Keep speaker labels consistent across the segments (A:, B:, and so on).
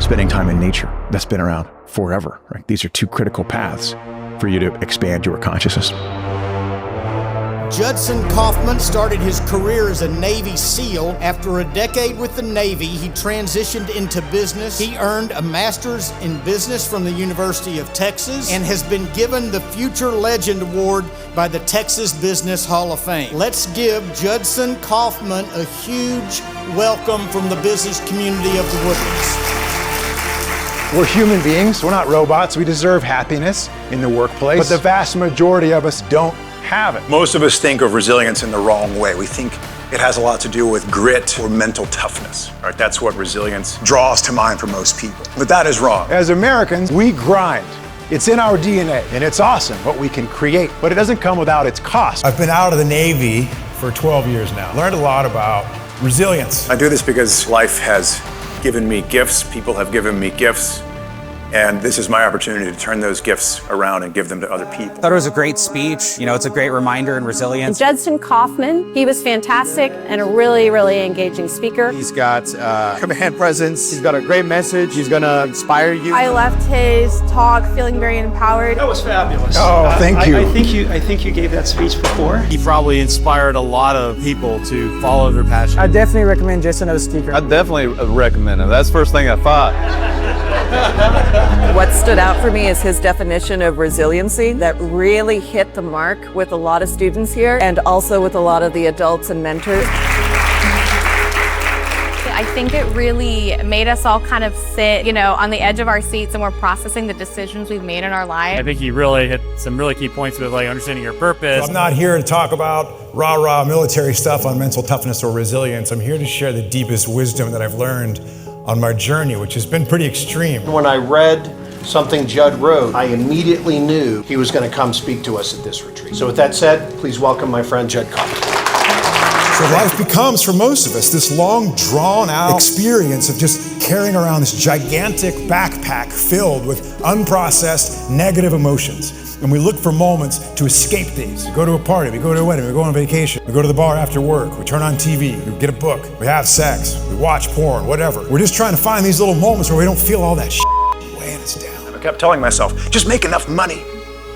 A: spending time in nature. That's been around forever, right? These are two critical paths for you to expand your consciousness.
B: Judson Kauffman started his career as a Navy SEAL. After a decade with the Navy, he transitioned into business. He earned a master's in business from the University of Texas and has been given the Future Legend Award by the Texas Business Hall of Fame. Let's give Judson Kauffman a huge welcome from the business community of the Woodlands.
C: We're human beings, we're not robots. We deserve happiness in the workplace, but the vast majority of us don't have it.
D: Most of us think of resilience in the wrong way. We think it has a lot to do with grit or mental toughness. Right? That's what resilience draws to mind for most people. But that is wrong.
C: As Americans, we grind. It's in our DNA, and it's awesome what we can create, but it doesn't come without its cost.
E: I've been out of the Navy for 12 years now. Learned a lot about resilience.
D: I do this because life has given me gifts. People have given me gifts. And this is my opportunity to turn those gifts around and give them to other people.
F: I thought it was a great speech. You know, it's a great reminder in resilience.
G: Judson Kauffman, he was fantastic and a really, really engaging speaker.
H: He's got command presence. He's got a great message. He's gonna inspire you.
I: I left his talk feeling very empowered.
J: That was fabulous.
C: Oh, thank you.
J: I think you gave that speech before.
H: He probably inspired a lot of people to follow their passion.
K: I definitely recommend Judson as a speaker.
L: I definitely recommend him. That's the first thing I thought.
M: What stood out for me is his definition of resiliency that really hit the mark with a lot of students here and also with a lot of the adults and mentors.
I: I think it really made us all kind of sit, on the edge of our seats and we're processing the decisions we've made in our lives.
N: I think he really hit some really key points with understanding your purpose.
E: So I'm not here to talk about rah-rah military stuff on mental toughness or resilience. I'm here to share the deepest wisdom that I've learned on my journey, which has been pretty extreme.
O: When I read something Judd wrote, I immediately knew he was going to come speak to us at this retreat. So with that said, please welcome my friend Judd Kauffman.
E: So life becomes, for most of us, this long, drawn-out experience of just carrying around this gigantic backpack filled with unprocessed negative emotions. And we look for moments to escape these. We go to a party, we go to a wedding, we go on vacation, we go to the bar after work, we turn on TV, we get a book, we have sex, we watch porn, whatever. We're just trying to find these little moments where we don't feel all that shit weighing us down.
D: I kept telling myself, just make enough money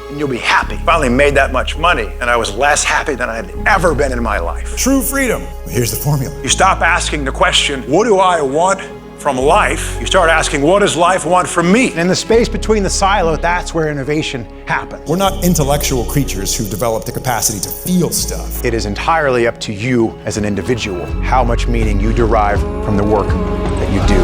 D: and you'll be happy. Finally made that much money and I was less happy than I had ever been in my life.
E: True freedom. Well, here's the formula.
D: You stop asking the question, what do I want from life? You start asking, what does life want from me?
C: And in the space between the silo, that's where innovation happens.
E: We're not intellectual creatures who've developed the capacity to feel stuff.
C: It is entirely up to you as an individual how much meaning you derive from the work that you do.